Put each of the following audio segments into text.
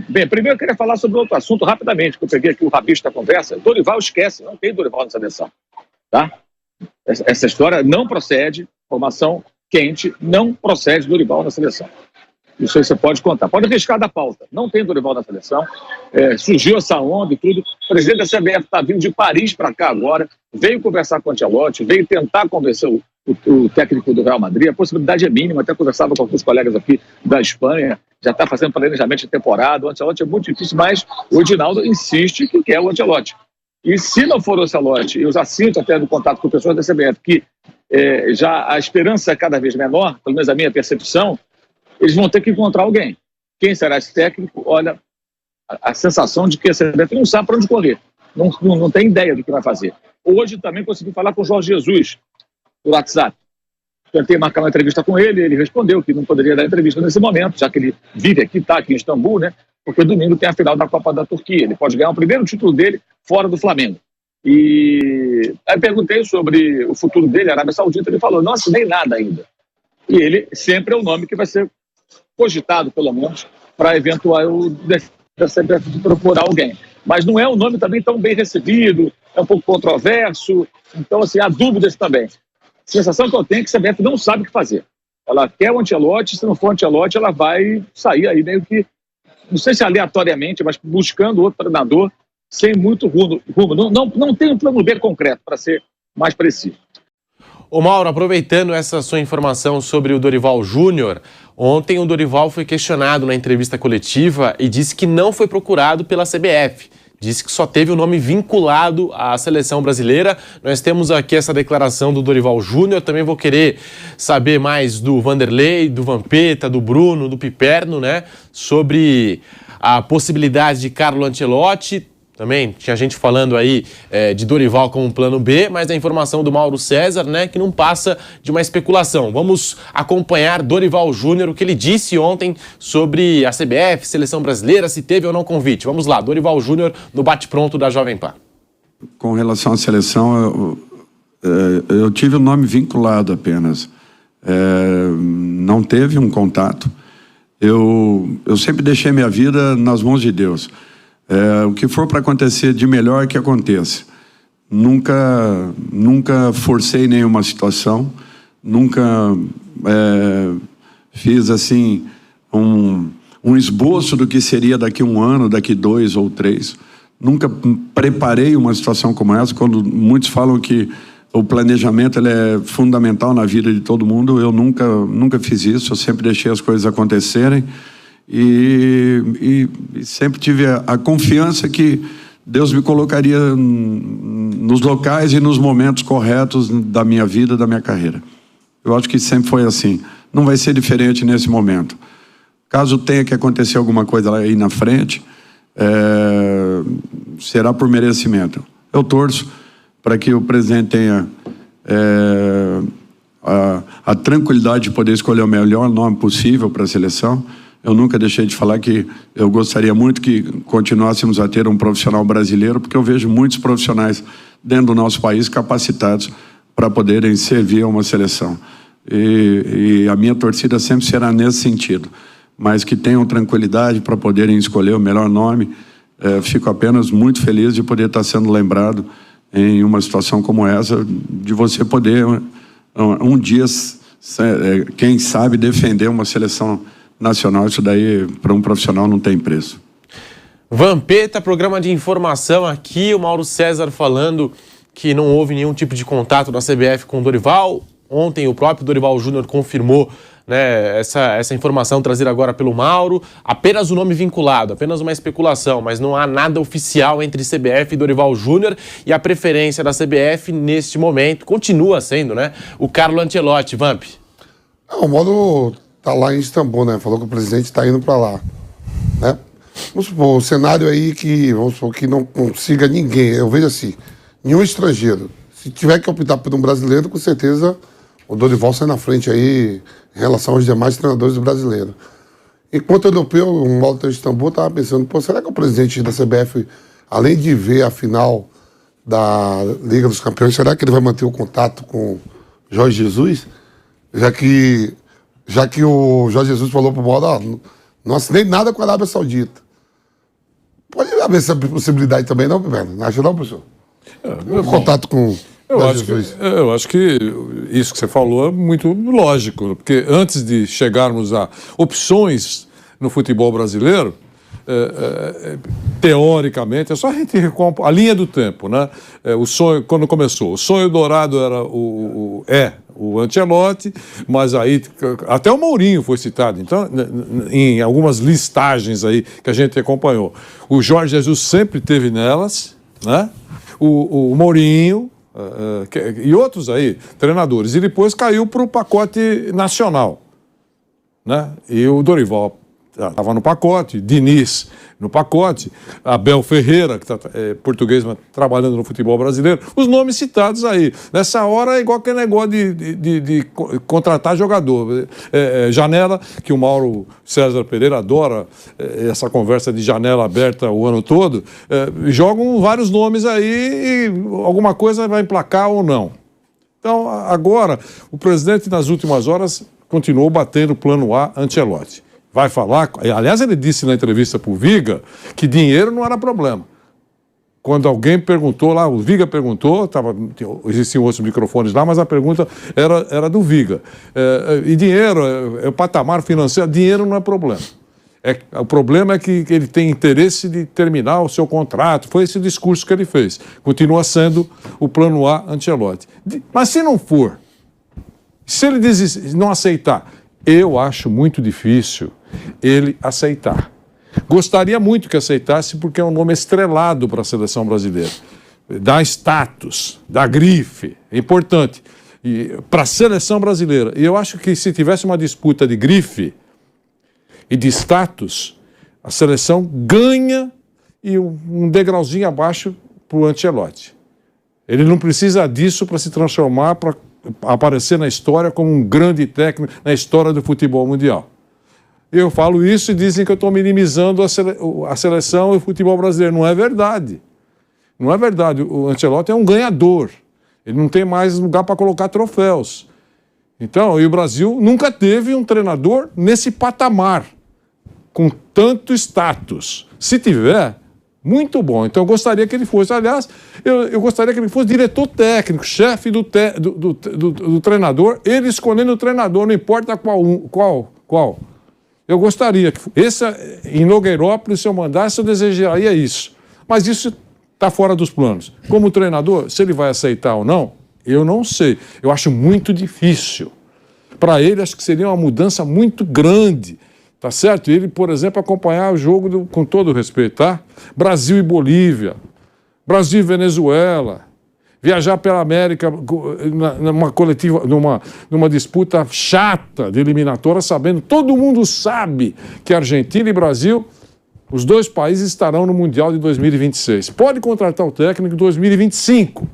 Bem, primeiro eu queria falar sobre outro assunto rapidamente, que eu peguei aqui o rabisco da conversa. Dorival esquece, não tem Dorival na seleção. Tá? Essa história não procede, informação quente, não procede Dorival na seleção. Isso aí você pode contar. Pode arriscar da pauta. Não tem Dorival na seleção. Surgiu essa onda e tudo. O presidente da CBF está vindo de Paris para cá agora. Veio conversar com o Ancelotti, veio tentar convencer o técnico do Real Madrid. A possibilidade é mínima. Até conversava com alguns colegas aqui da Espanha. Já está fazendo planejamento de temporada. O Ancelotti é muito difícil, mas o Edinaldo insiste que quer o Ancelotti. E se não for o Ancelotti, eu já sinto até no contato com pessoas da CBF que já a esperança é cada vez menor, pelo menos a minha percepção, eles vão ter que encontrar alguém. Quem será esse técnico? Olha, a sensação de que a CBF não sabe para onde correr. Não tem ideia do que vai fazer. Hoje também consegui falar com o Jorge Jesus, por WhatsApp. Tentei marcar uma entrevista com ele, ele respondeu que não poderia dar entrevista nesse momento, já que ele vive aqui, está aqui em Istambul, né? Porque domingo tem a final da Copa da Turquia. Ele pode ganhar o primeiro título dele fora do Flamengo. E aí perguntei sobre o futuro dele, a Arábia Saudita, ele falou, não assinei nada ainda. E ele sempre é o nome que vai ser cogitado, pelo menos, para eventual da CBF procurar alguém. Mas não é um nome também tão bem recebido, é um pouco controverso, então, assim, há dúvidas também. A sensação que eu tenho é que a CBF não sabe o que fazer. Ela quer o Ancelotti, se não for o Ancelotti, ela vai sair aí meio que, não sei se aleatoriamente, mas buscando outro treinador sem muito rumo. Não tem um plano B concreto, para ser mais preciso. Ô Mauro, aproveitando essa sua informação sobre o Dorival Júnior, ontem o Dorival foi questionado na entrevista coletiva e disse que não foi procurado pela CBF. Disse que só teve o nome vinculado à seleção brasileira. Nós temos aqui essa declaração do Dorival Júnior. Também vou querer saber mais do Vanderlei, do Vampeta, do Bruno, do Piperno, né? Sobre a possibilidade de Carlo Ancelotti. Também tinha gente falando aí de Dorival como um plano B, mas a informação do Mauro César, né, que não passa de uma especulação. Vamos acompanhar Dorival Júnior, o que ele disse ontem sobre a CBF, Seleção Brasileira, se teve ou não convite. Vamos lá, Dorival Júnior no bate-pronto da Jovem Pan. Com relação à seleção, eu tive o nome vinculado apenas. Não teve um contato. Eu sempre deixei minha vida nas mãos de Deus. O que for para acontecer de melhor que aconteça. Nunca forcei nenhuma situação, nunca fiz assim um esboço do que seria daqui 1 ano, daqui 2 ou 3. Nunca preparei uma situação como essa. Quando muitos falam que o planejamento ele é fundamental na vida de todo mundo, eu nunca fiz isso. Eu sempre deixei as coisas acontecerem. E sempre tive a confiança que Deus me colocaria nos locais e nos momentos corretos da minha vida, da minha carreira. Eu acho que sempre foi assim. Não vai ser diferente nesse momento. Caso tenha que acontecer alguma coisa aí na frente, será por merecimento. Eu torço para que o presidente tenha a tranquilidade de poder escolher o melhor nome possível para a seleção. Eu nunca deixei de falar que eu gostaria muito que continuássemos a ter um profissional brasileiro, porque eu vejo muitos profissionais dentro do nosso país capacitados para poderem servir a uma seleção. E a minha torcida sempre será nesse sentido. Mas que tenham tranquilidade para poderem escolher o melhor nome. Fico apenas muito feliz de poder estar sendo lembrado em uma situação como essa, de você poder um dia, quem sabe, defender uma seleção nacional. Isso daí, para um profissional, não tem preço. Vampeta, programa de informação aqui, o Mauro César falando que não houve nenhum tipo de contato da CBF com o Dorival. Ontem o próprio Dorival Júnior confirmou, né, essa informação trazida agora pelo Mauro. Apenas o nome vinculado, apenas uma especulação, mas não há nada oficial entre CBF e Dorival Júnior. E a preferência da CBF neste momento continua sendo, né, o Carlo Ancelotti. Vamp. O Mauro tá lá em Istambul, né? Falou que o presidente está indo para lá, né? Vamos supor, o cenário aí vamos supor, que não consiga ninguém, eu vejo assim, nenhum estrangeiro. Se tiver que optar por um brasileiro, com certeza o Dorival sai na frente aí em relação aos demais treinadores brasileiros. Enquanto europeu, o Mauro tá em Istambul, estava pensando, será que o presidente da CBF, além de ver a final da Liga dos Campeões, será que ele vai manter o contato com Jorge Jesus? Já que o Jorge Jesus falou pro Mauro, Não assinei nada com a Arábia Saudita. Pode haver essa possibilidade também, não, Piperno? Não acha não, professor? Contato com... Eu acho que isso que você falou é muito lógico, porque antes de chegarmos a opções no futebol brasileiro, teoricamente, é só a gente recompor a linha do tempo, né? O sonho, quando começou, o sonho dourado era o Ancelotti, mas aí até o Mourinho foi citado, então, em algumas listagens aí que a gente acompanhou. O Jorge Jesus sempre teve nelas, né? O Mourinho, e outros aí, treinadores, e depois caiu para o pacote nacional, né? E o Dorival estava no pacote, Diniz no pacote, Abel Ferreira, que está português, mas trabalhando no futebol brasileiro, os nomes citados aí. Nessa hora é igual aquele negócio de contratar jogador. Janela, que o Mauro César Pereira adora, essa conversa de janela aberta o ano todo, jogam vários nomes aí e alguma coisa vai emplacar ou não. Então, agora, o presidente, nas últimas horas, continuou batendo o plano A Ancelotti. Vai falar... Aliás, ele disse na entrevista para o Viga que dinheiro não era problema. Quando alguém perguntou lá, o Viga perguntou, existiam outros microfones lá, mas a pergunta era do Viga. E dinheiro, o patamar financeiro, dinheiro não é problema. O problema é que ele tem interesse de terminar o seu contrato. Foi esse discurso que ele fez. Continua sendo o plano A Ancelotti. Mas se não for, se ele não aceitar, eu acho muito difícil ele aceitar. Gostaria muito que aceitasse, porque é um nome estrelado para a seleção brasileira. Dá status, dá grife, é importante. Para a seleção brasileira. E eu acho que se tivesse uma disputa de grife e de status, a seleção ganha e um degrauzinho abaixo para o Ancelotti. Ele não precisa disso para se transformar, para aparecer na história como um grande técnico na história do futebol mundial. Eu falo isso e dizem que eu estou minimizando a seleção e o futebol brasileiro. Não é verdade. Não é verdade. O Ancelotti é um ganhador. Ele não tem mais lugar para colocar troféus. Então, e o Brasil nunca teve um treinador nesse patamar, com tanto status. Se tiver, muito bom. Então, eu gostaria que ele fosse. Aliás, eu gostaria que ele fosse diretor técnico, chefe do treinador, ele escolhendo o treinador, não importa qual. Eu gostaria que... em Nogueirópolis, se eu mandasse, eu desejaria isso. Mas isso está fora dos planos. Como treinador, se ele vai aceitar ou não, eu não sei. Eu acho muito difícil. Para ele, acho que seria uma mudança muito grande. Tá certo? Ele, por exemplo, acompanhar o jogo, com todo o respeito, tá? Brasil e Bolívia, Brasil e Venezuela, viajar pela América numa coletiva, numa disputa chata de eliminatória, sabendo, todo mundo sabe que Argentina e Brasil, os dois países estarão no Mundial de 2026. Pode contratar o técnico em 2025.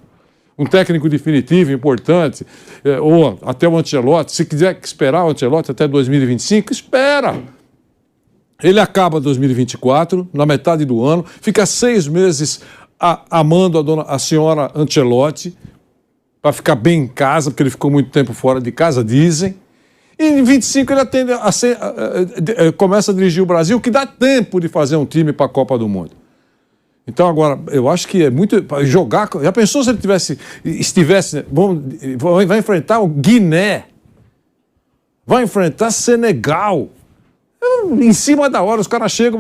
Um técnico definitivo, importante, ou até o Ancelotti. Se quiser esperar o Ancelotti até 2025, espera. Ele acaba 2024, na metade do ano, fica 6 meses amando a senhora Ancelotti, para ficar bem em casa, porque ele ficou muito tempo fora de casa, dizem. E em 25 ele começa a dirigir o Brasil, que dá tempo de fazer um time para a Copa do Mundo. Então, agora, eu acho que é muito... Jogar... Já pensou se ele estivesse... Vai enfrentar o Guiné. Vai enfrentar Senegal. Em cima da hora, os caras chegam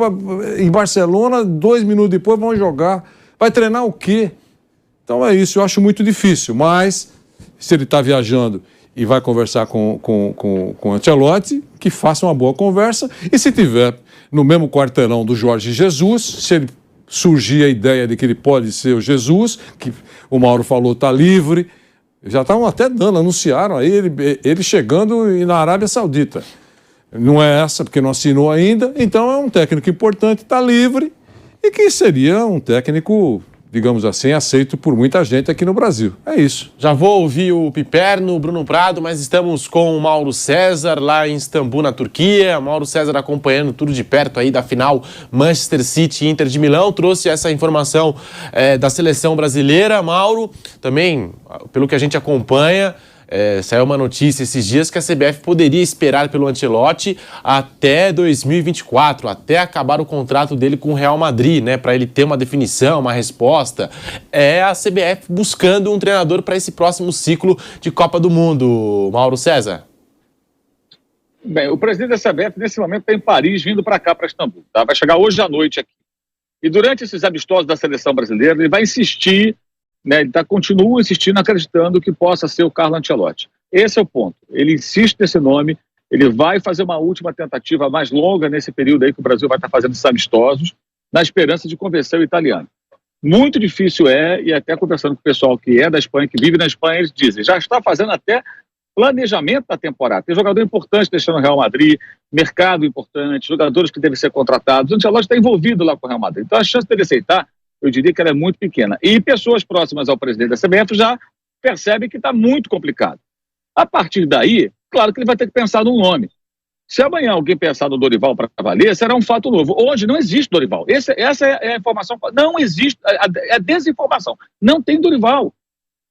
em Barcelona, 2 minutos depois vão jogar. Vai treinar o quê? Então é isso, eu acho muito difícil. Mas, se ele está viajando e vai conversar com o Ancelotti, que faça uma boa conversa. E se tiver no mesmo quarteirão do Jorge Jesus, se ele surgir a ideia de que ele pode ser o Jesus, que o Mauro falou está livre, já estavam até anunciaram aí ele chegando na Arábia Saudita. Não é essa, porque não assinou ainda, então é um técnico importante, está livre, e que seria um técnico, digamos assim, aceito por muita gente aqui no Brasil. É isso. Já vou ouvir o Piperno, o Bruno Prado, mas estamos com o Mauro César lá em Istambul, na Turquia. Mauro César acompanhando tudo de perto aí da final Manchester City e Inter de Milão. Trouxe essa informação da seleção brasileira. Mauro, também, pelo que a gente acompanha, Saiu uma notícia esses dias que a CBF poderia esperar pelo Ancelotti até 2024, até acabar o contrato dele com o Real Madrid, né, para ele ter uma definição, uma resposta. É a CBF buscando um treinador para esse próximo ciclo de Copa do Mundo, Mauro César. Bem, o presidente da CBF, nesse momento, está em Paris, vindo para cá, para Istambul. Tá? Vai chegar hoje à noite aqui. E durante esses amistosos da seleção brasileira, ele vai insistir, né, ele continua insistindo, acreditando que possa ser o Carlo Ancelotti. Esse é o ponto. Ele insiste nesse nome, ele vai fazer uma última tentativa mais longa nesse período aí que o Brasil vai estar fazendo esses amistosos, na esperança de convencer o italiano. Muito difícil e até conversando com o pessoal que é da Espanha, que vive na Espanha, eles dizem, já está fazendo até planejamento da temporada. Tem jogador importante deixando o Real Madrid, mercado importante, jogadores que devem ser contratados. O Ancelotti está envolvido lá com o Real Madrid. Então a chance dele aceitar, eu diria que ela é muito pequena. E pessoas próximas ao presidente da CBF já percebem que está muito complicado. A partir daí, claro que ele vai ter que pensar num nome. Se amanhã alguém pensar no Dorival para valer, será um fato novo. Hoje não existe Dorival. Essa é a informação. Não existe. É desinformação. Não tem Dorival.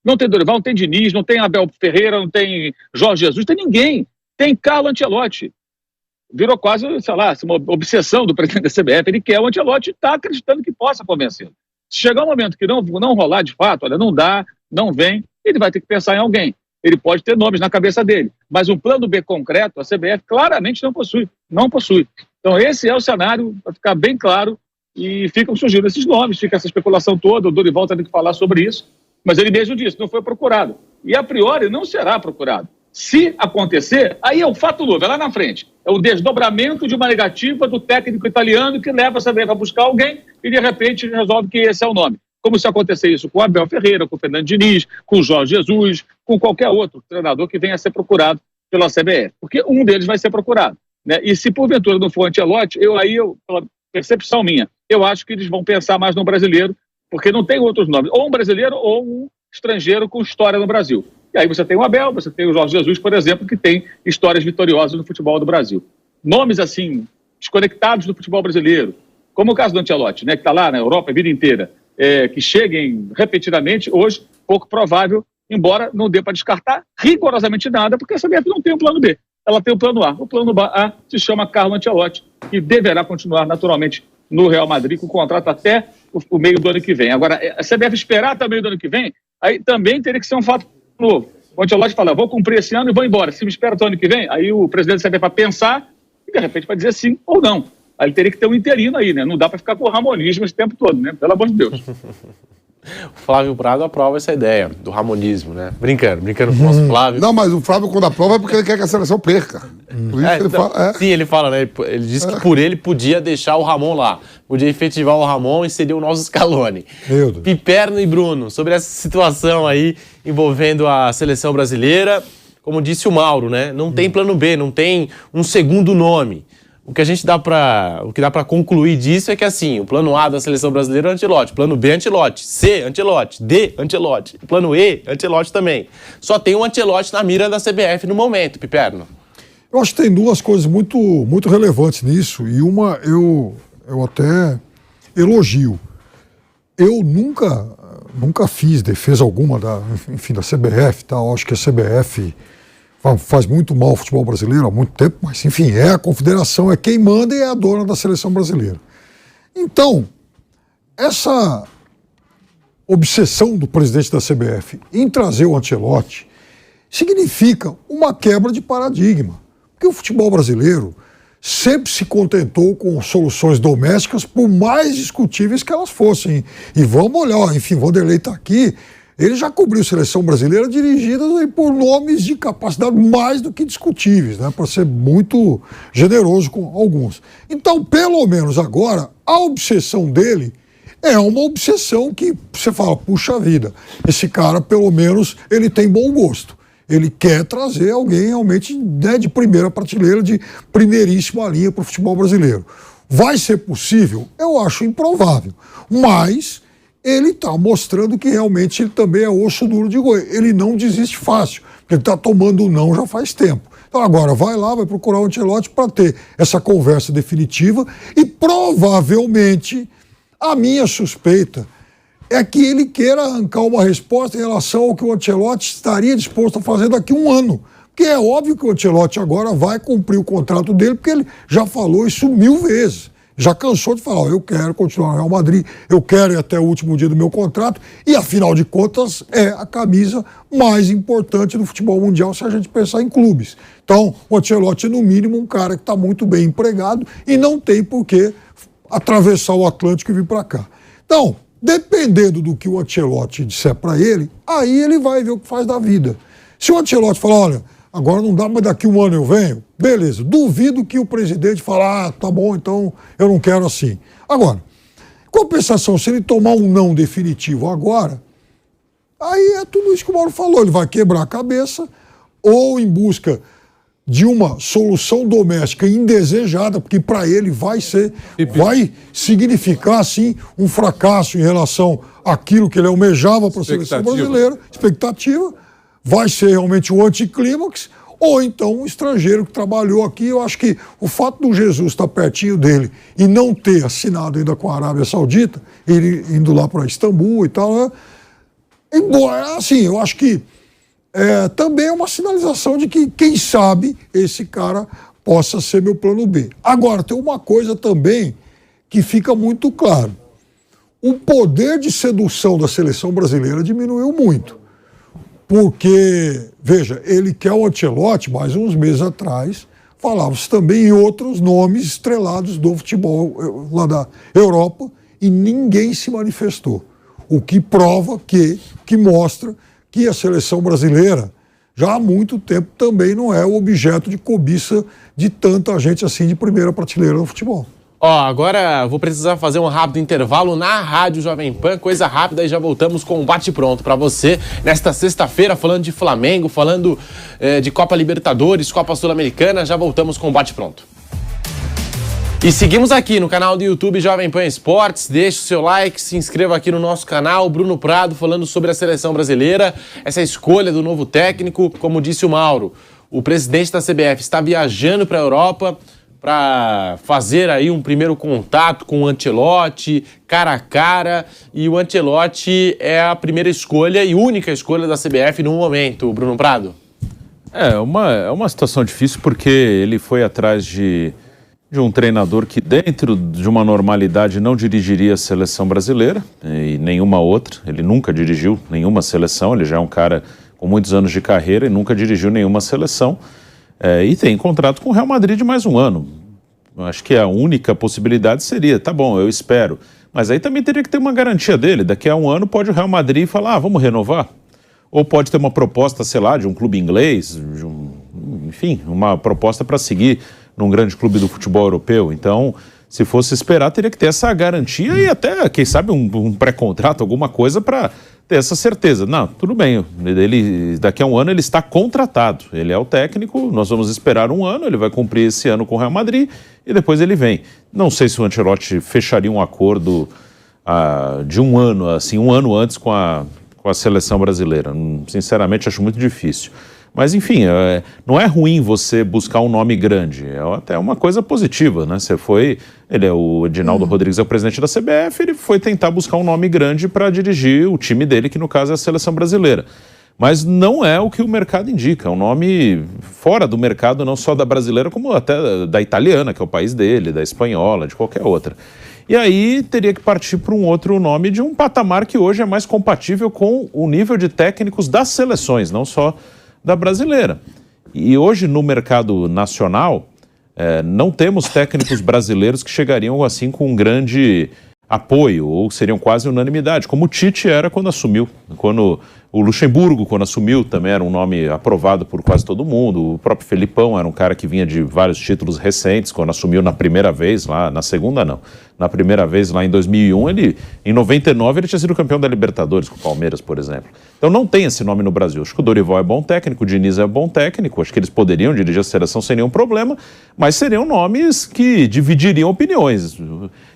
Não tem Dorival, não tem Diniz, não tem Abel Ferreira, não tem Jorge Jesus, não tem ninguém. Tem Carlo Ancelotti. Virou quase, sei lá, uma obsessão do presidente da CBF. Ele quer o Ancelotti e está acreditando que possa convencê-lo. Se chegar um momento que não rolar de fato, olha, não dá, não vem, ele vai ter que pensar em alguém. Ele pode ter nomes na cabeça dele, mas um plano B concreto, a CBF claramente não possui. Não possui. Então esse é o cenário, para ficar bem claro, e ficam surgindo esses nomes, fica essa especulação toda, o Dorival tem que falar sobre isso. Mas ele mesmo disse, não foi procurado. E a priori não será procurado. Se acontecer, aí é um fato novo, é lá na frente. É o desdobramento de uma negativa do técnico italiano que leva a CBF a buscar alguém e de repente resolve que esse é o nome. Como se acontecer isso com o Abel Ferreira, com o Fernando Diniz, com o Jorge Jesus, com qualquer outro treinador que venha a ser procurado pela CBF. Porque um deles vai ser procurado. Né? E se porventura não for o Ancelotti, pela percepção minha, eu acho que eles vão pensar mais no brasileiro, porque não tem outros nomes, ou um brasileiro ou um estrangeiro com história no Brasil. E aí você tem o Abel, você tem o Jorge Jesus, por exemplo, que tem histórias vitoriosas no futebol do Brasil. Nomes assim, desconectados do futebol brasileiro, como o caso do Ancelotti, né, que está lá na Europa a vida inteira, que cheguem repetidamente, hoje, pouco provável, embora não dê para descartar rigorosamente nada, porque a CBF não tem um plano B, ela tem o plano A. O plano A se chama Carlo Ancelotti, que deverá continuar naturalmente no Real Madrid, com o contrato até o meio do ano que vem. Agora, a CBF esperar até o meio do ano que vem, aí também teria que ser um fato novo. O Ancelotti fala, vou cumprir esse ano e vou embora. Se me espera até o ano que vem, aí o presidente da CBF vai pensar e, de repente, vai dizer sim ou não. Aí ele teria que ter um interino aí, né? Não dá para ficar com o ramonismo esse tempo todo, né? Pelo amor de Deus. O Flávio Prado aprova essa ideia do ramonismo, né? Brincando com o nosso Flávio. Não, mas o Flávio, quando aprova, é porque ele quer que a seleção perca. Por isso que ele fala. Sim, ele fala, né? Ele disse que por ele podia deixar o Ramon lá. Podia efetivar o Ramon e seria o nosso Scaloni. Piperno e Bruno, sobre essa situação aí envolvendo a seleção brasileira, como disse o Mauro, né? Não tem plano B, não tem um segundo nome. O que dá para concluir disso é que, assim, o plano A da seleção brasileira é Ancelotti, plano B Ancelotti, C Ancelotti, D Ancelotti, plano E Ancelotti também. Só tem um Ancelotti na mira da CBF no momento, Piperno. Eu acho que tem duas coisas muito, muito relevantes nisso, e uma eu até elogio. Eu nunca fiz defesa alguma da CBF, tá? Eu acho que a CBF faz muito mal ao futebol brasileiro há muito tempo, mas enfim, é a confederação, é quem manda e é a dona da seleção brasileira. Então, essa obsessão do presidente da CBF em trazer o Ancelotti significa uma quebra de paradigma, porque o futebol brasileiro sempre se contentou com soluções domésticas, por mais discutíveis que elas fossem. E vamos olhar, enfim, Vanderlei está aqui, ele já cobriu seleção brasileira dirigida por nomes de capacidade mais do que discutíveis, né, para ser muito generoso com alguns. Então, pelo menos agora, a obsessão dele é uma obsessão que você fala, puxa vida, esse cara, pelo menos, ele tem bom gosto. Ele quer trazer alguém realmente, né, de primeira prateleira, de primeiríssima linha para o futebol brasileiro. Vai ser possível? Eu acho improvável. Mas ele está mostrando que realmente ele também é osso duro de roer. Ele não desiste fácil, porque ele está tomando o não já faz tempo. Então agora vai lá, vai procurar o Ancelotti para ter essa conversa definitiva e provavelmente a minha suspeita é que ele queira arrancar uma resposta em relação ao que o Ancelotti estaria disposto a fazer daqui a um ano. Porque é óbvio que o Ancelotti agora vai cumprir o contrato dele, porque ele já falou isso 1000 vezes. Já cansou de falar, eu quero continuar no Real Madrid, eu quero ir até o último dia do meu contrato, e afinal de contas é a camisa mais importante do futebol mundial se a gente pensar em clubes. Então, o Ancelotti é no mínimo um cara que está muito bem empregado e não tem por que atravessar o Atlântico e vir para cá. Então, dependendo do que o Ancelotti disser para ele, aí ele vai ver o que faz da vida. Se o Ancelotti falar, olha, agora não dá, mas daqui um ano eu venho, beleza. Duvido que o presidente fale, tá bom, então eu não quero assim. Agora, compensação, se ele tomar um não definitivo agora, aí é tudo isso que o Mauro falou, ele vai quebrar a cabeça ou em busca de uma solução doméstica indesejada, porque para ele vai significar, assim, um fracasso em relação àquilo que ele almejava para a seleção brasileira, expectativa, vai ser realmente o anticlímax, ou então um estrangeiro que trabalhou aqui. Eu acho que o fato do Jesus estar pertinho dele e não ter assinado ainda com a Arábia Saudita, ele indo lá para Istambul e tal, né? Embora, assim, eu acho que também é uma sinalização de que, quem sabe, esse cara possa ser meu plano B. Agora, tem uma coisa também que fica muito claro. O poder de sedução da seleção brasileira diminuiu muito. Porque, veja, ele quer o Ancelotti, mas uns meses atrás, falava-se também em outros nomes estrelados do futebol lá da Europa e ninguém se manifestou. O que prova que mostra que a seleção brasileira já há muito tempo também não é o objeto de cobiça de tanta gente assim de primeira prateleira no futebol. Agora vou precisar fazer um rápido intervalo na Rádio Jovem Pan, coisa rápida, e já voltamos com um bate-pronto para você nesta sexta-feira, falando de Flamengo, falando de Copa Libertadores, Copa Sul-Americana. Já voltamos com um bate-pronto. E seguimos aqui no canal do YouTube Jovem Pan Esportes. Deixe o seu like, se inscreva aqui no nosso canal. Bruno Prado falando sobre a seleção brasileira, essa escolha do novo técnico. Como disse o Mauro, o presidente da CBF está viajando para a Europa para fazer aí um primeiro contato com o Ancelotti, cara a cara, e o Ancelotti é a primeira escolha e única escolha da CBF no momento, Bruno Prado. É uma situação difícil, porque ele foi atrás de um treinador que, dentro de uma normalidade, não dirigiria a seleção brasileira e nenhuma outra. Ele nunca dirigiu nenhuma seleção, ele já é um cara com muitos anos de carreira e nunca dirigiu nenhuma seleção. E tem contrato com o Real Madrid de mais um ano. Acho que a única possibilidade seria, tá bom, eu espero. Mas aí também teria que ter uma garantia dele. Daqui a um ano pode o Real Madrid falar, vamos renovar. Ou pode ter uma proposta, sei lá, de um clube inglês, enfim, uma proposta para seguir num grande clube do futebol europeu. Então, se fosse esperar, teria que ter essa garantia e até, quem sabe, um pré-contrato, alguma coisa para ter essa certeza. Não, tudo bem, daqui a um ano ele está contratado, ele é o técnico, nós vamos esperar um ano, ele vai cumprir esse ano com o Real Madrid e depois ele vem. Não sei se o Ancelotti fecharia um acordo de um ano, assim, um ano antes com a seleção brasileira. Sinceramente, acho muito difícil. Mas, enfim, não é ruim você buscar um nome grande, é até uma coisa positiva, né? O Edinaldo Rodrigues é o presidente da CBF, ele foi tentar buscar um nome grande para dirigir o time dele, que no caso é a seleção brasileira. Mas não é o que o mercado indica, é um nome fora do mercado, não só da brasileira, como até da italiana, que é o país dele, da espanhola, de qualquer outra. E aí teria que partir para um outro nome de um patamar que hoje é mais compatível com o nível de técnicos das seleções, não só da brasileira. E hoje no mercado nacional não temos técnicos brasileiros que chegariam assim com um grande apoio, ou seriam quase unanimidade, como o Tite era quando assumiu. Quando o Luxemburgo, quando assumiu, também era um nome aprovado por quase todo mundo. O próprio Felipão era um cara que vinha de vários títulos recentes, quando assumiu na primeira vez, lá na segunda não. Na primeira vez, lá em 2001, em 99, ele tinha sido campeão da Libertadores com o Palmeiras, por exemplo. Então não tem esse nome no Brasil. Acho que o Dorival é bom técnico, o Diniz é bom técnico, acho que eles poderiam dirigir a seleção sem nenhum problema, mas seriam nomes que dividiriam opiniões.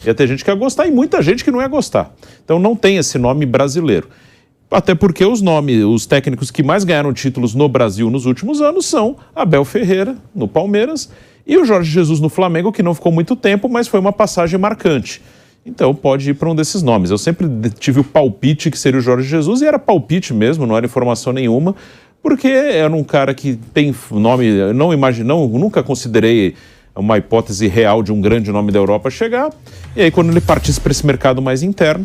Ia ter gente que ia gostar e muita gente que não ia gostar. Então não tem esse nome brasileiro. Até porque os técnicos que mais ganharam títulos no Brasil nos últimos anos são Abel Ferreira, no Palmeiras, e o Jorge Jesus no Flamengo, que não ficou muito tempo, mas foi uma passagem marcante. Então pode ir para um desses nomes. Eu sempre tive o palpite que seria o Jorge Jesus, e era palpite mesmo, não era informação nenhuma, porque era um cara que tem nome, nunca considerei uma hipótese real de um grande nome da Europa chegar, e aí quando ele partisse para esse mercado mais interno,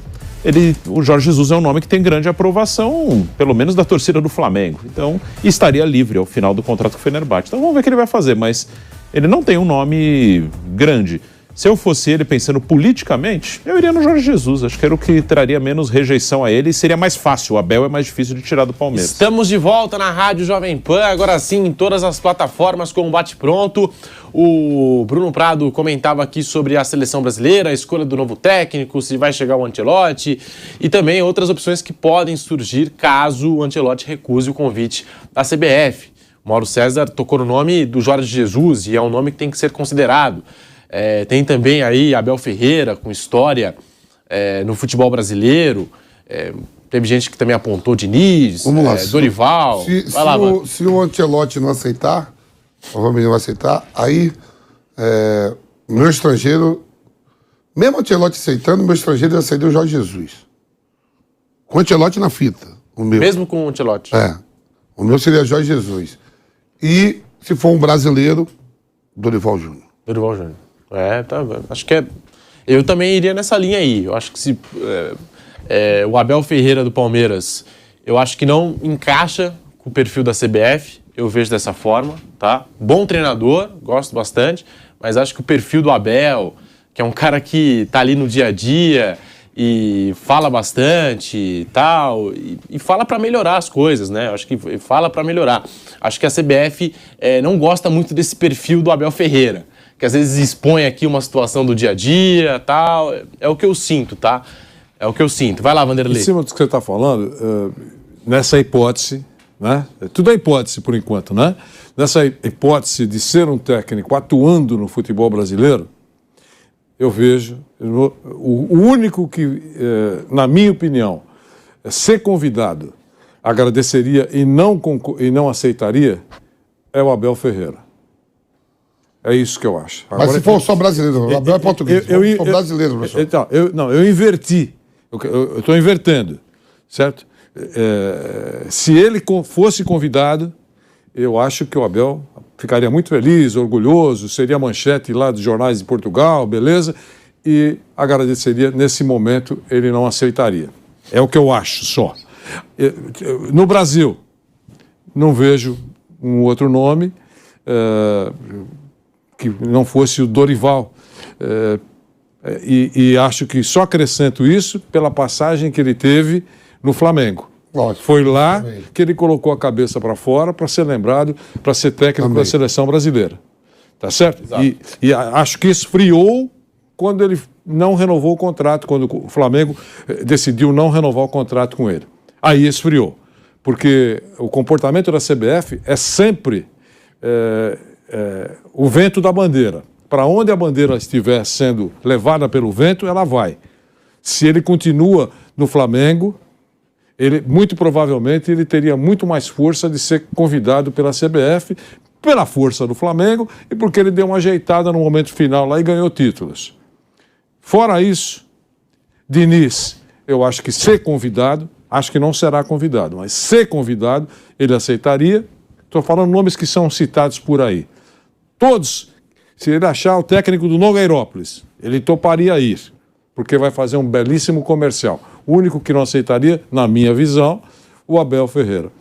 o Jorge Jesus é um nome que tem grande aprovação, pelo menos da torcida do Flamengo, então estaria livre ao final do contrato com o Fenerbahçe. Então vamos ver o que ele vai fazer, mas ele não tem um nome grande. Se eu fosse ele pensando politicamente, eu iria no Jorge Jesus. Acho que era o que traria menos rejeição a ele e seria mais fácil. O Abel é mais difícil de tirar do Palmeiras. Estamos de volta na Rádio Jovem Pan, agora sim em todas as plataformas com o Bate Pronto. O Bruno Prado comentava aqui sobre a seleção brasileira, a escolha do novo técnico, se vai chegar o Ancelotti e também outras opções que podem surgir caso o Ancelotti recuse o convite da CBF. O Mauro César tocou no nome do Jorge Jesus e é um nome que tem que ser considerado. Tem também aí Abel Ferreira, com história no futebol brasileiro. Teve gente que também apontou Diniz, Dorival. Se o Ancelotti não aceitar, provavelmente não vai aceitar, aí meu estrangeiro, mesmo o Ancelotti aceitando, meu estrangeiro ia aceitar o Jorge Jesus. Com o Ancelotti na fita. O meu. Mesmo com o Ancelotti? O meu seria Jorge Jesus. E se for um brasileiro, Dorival Júnior. Dorival Júnior. Acho que eu também iria nessa linha aí. Eu acho que se o Abel Ferreira do Palmeiras, eu acho que não encaixa com o perfil da CBF, eu vejo dessa forma, tá? Bom treinador, gosto bastante, mas acho que o perfil do Abel, que é um cara que tá ali no dia a dia e fala bastante e tal, e fala para melhorar as coisas, né? Acho que fala para melhorar. Acho que a CBF não gosta muito desse perfil do Abel Ferreira, que às vezes expõe aqui uma situação do dia a dia, tal. É o que eu sinto, tá? É o que eu sinto. Vai lá, Vanderlei. Em cima do que você está falando, nessa hipótese, né? Tudo é hipótese por enquanto, né? Nessa hipótese de ser um técnico atuando no futebol brasileiro, eu vejo o único que, na minha opinião, ser convidado, agradeceria e não aceitaria, é o Abel Ferreira. É isso que eu acho. Mas se for só brasileiro, o Abel é português. Se for brasileiro, professor. Então, eu inverti. Eu estou invertendo, certo? Se ele fosse convidado, eu acho que o Abel ficaria muito feliz, orgulhoso, seria manchete lá dos jornais de Portugal, beleza? E agradeceria. Nesse momento, ele não aceitaria. É o que eu acho só. No Brasil, não vejo um outro nome que não fosse o Dorival. E acho que só acrescento isso pela passagem que ele teve no Flamengo. Lógico. Foi lá que ele colocou a cabeça para fora para ser lembrado, para ser técnico da seleção brasileira. Tá certo? E acho que esfriou quando ele não renovou o contrato, quando o Flamengo decidiu não renovar o contrato com ele. Aí esfriou. Porque o comportamento da CBF é sempre o vento da bandeira. Para onde a bandeira estiver sendo levada pelo vento, ela vai. Se ele continua no Flamengo, muito provavelmente ele teria muito mais força de ser convidado pela CBF, pela força do Flamengo e porque ele deu uma ajeitada no momento final lá e ganhou títulos. Fora isso, Diniz, eu acho que ser convidado, acho que não será convidado, mas ser convidado, ele aceitaria. Estou falando nomes que são citados por aí. Todos, se ele achar o técnico do Nogueirópolis, ele toparia ir, porque vai fazer um belíssimo comercial. O único que não aceitaria, na minha visão, o Abel Ferreira.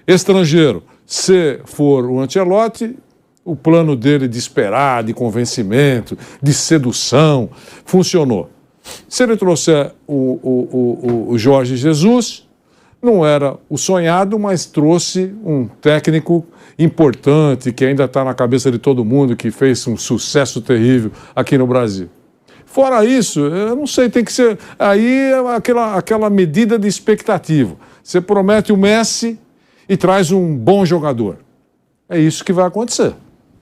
Estrangeiro, se for o Ancelotti, o plano dele de esperar, de convencimento, de sedução, funcionou. Se ele trouxer o Jorge Jesus, não era o sonhado, mas trouxe um técnico importante, que ainda está na cabeça de todo mundo, que fez um sucesso terrível aqui no Brasil. Fora isso, eu não sei, tem que ser... Aí é aquela medida de expectativa. Você promete o Messi e traz um bom jogador. É isso que vai acontecer.